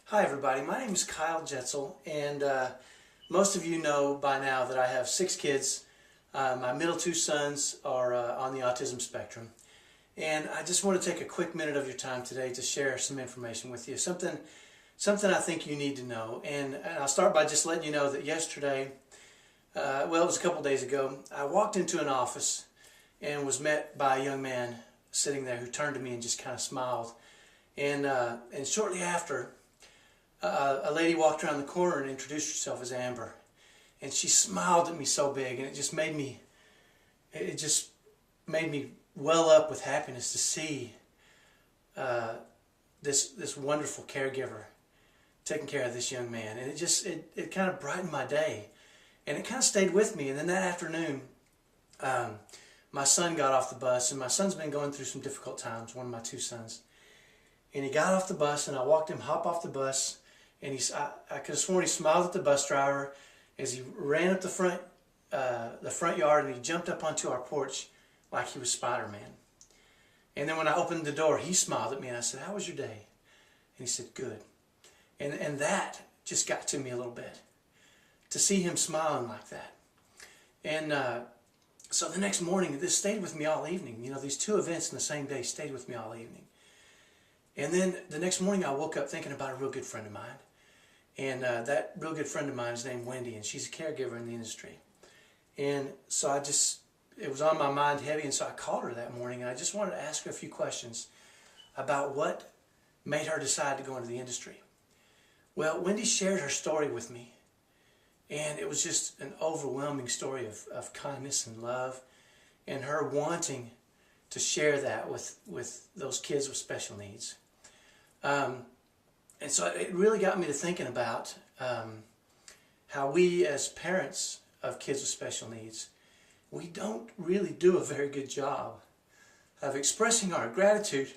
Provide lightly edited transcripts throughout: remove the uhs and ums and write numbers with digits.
Hi everybody, my name is Kyle Jetzel, and most of you know by now that I have 6 kids. My middle 2 sons are on the autism spectrum, and I just want to take a quick minute of your time today to share some information with you, something I think you need to know. And I'll start by just letting you know that yesterday, well, it was a couple days ago, I walked into an office and was met by a young man sitting there who turned to me and just kind of smiled. And shortly after, a lady walked around the corner and introduced herself as Amber, and she smiled at me so big, and it just made me well up with happiness to see this wonderful caregiver taking care of this young man. And it kind of brightened my day, and it kind of stayed with me. And then that afternoon, my son got off the bus, and my son's been going through some difficult times, one of my 2 sons. And he got off the bus, and I watched him hop off the bus, and I could have sworn he smiled at the bus driver as he ran up the front yard, and he jumped up onto our porch like he was Spider-Man. And then when I opened the door, he smiled at me, and I said, "How was your day?" And he said, "Good." And that just got to me a little bit, to see him smiling like that. And so the next morning, this stayed with me all evening. You know, these 2 events in the same day stayed with me all evening. And then the next morning I woke up thinking about a real good friend of mine. And that real good friend of mine is named Wendy, and she's a caregiver in the industry. And so it was on my mind heavy, and so I called her that morning, and I just wanted to ask her a few questions about what made her decide to go into the industry. Well, Wendy shared her story with me, and it was just an overwhelming story of kindness and love, and her wanting to share that with those kids with special needs. And so it really got me to thinking about how we as parents of kids with special needs, we don't really do a very good job of expressing our gratitude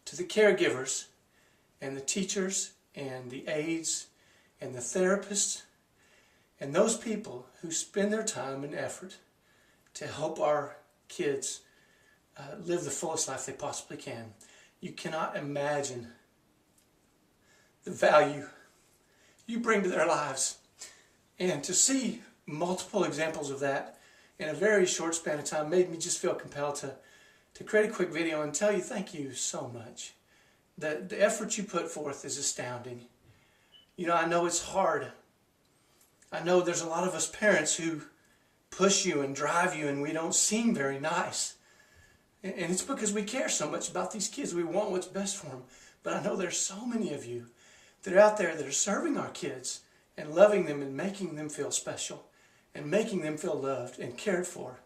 to the caregivers and the teachers and the aides and the therapists and those people who spend their time and effort to help our kids live the fullest life they possibly can. You cannot imagine the value you bring to their lives. And to see multiple examples of that in a very short span of time made me just feel compelled to create a quick video and tell you thank you so much. The effort you put forth is astounding. You know, I know it's hard. I know there's a lot of us parents who push you and drive you, and we don't seem very nice. And it's because we care so much about these kids. We want what's best for them. But I know there's so many of you that are out there that are serving our kids and loving them and making them feel special and making them feel loved and cared for.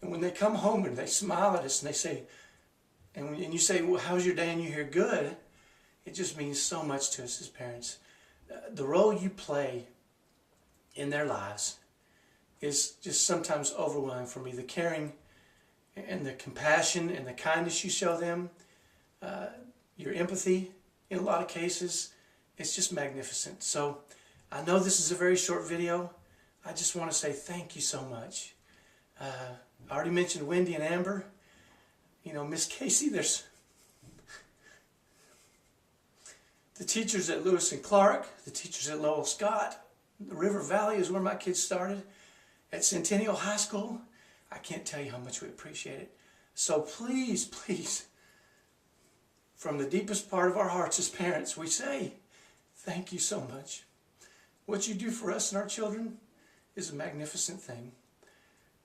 And when they come home and they smile at us and they say, and you say, "Well, how's your day?" and you hear "good," it just means so much to us as parents. The role you play in their lives is just sometimes overwhelming for me. The caring and the compassion and the kindness you show them, your empathy in a lot of cases, it's just magnificent. So I know this is a very short video. I just want to say thank you so much. I already mentioned Wendy and Amber. You know, Miss Casey, there's the teachers at Lewis and Clark, the teachers at Lowell Scott. The River Valley is where my kids started. At Centennial High School, I can't tell you how much we appreciate it. So please, please, from the deepest part of our hearts as parents, we say thank you so much. What you do for us and our children is a magnificent thing.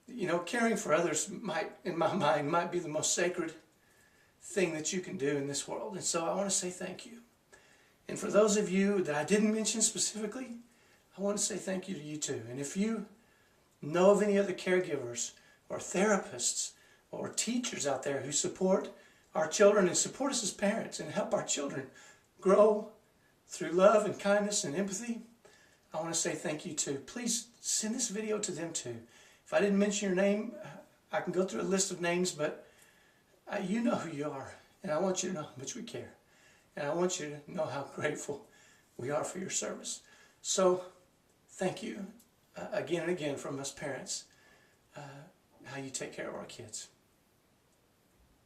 You know, caring for others in my mind, might be the most sacred thing that you can do in this world. And so I want to say thank you. And for those of you that I didn't mention specifically, I want to say thank you to you too. And if you know of any other caregivers or therapists or teachers out there who support our children and support us as parents and help our children grow through love and kindness and empathy, I want to say thank you too. Please send this video to them too. If I didn't mention your name, I can go through a list of names, but you know who you are, and I want you to know how much we care. And I want you to know how grateful we are for your service. So thank you again and again from us parents, how you take care of our kids.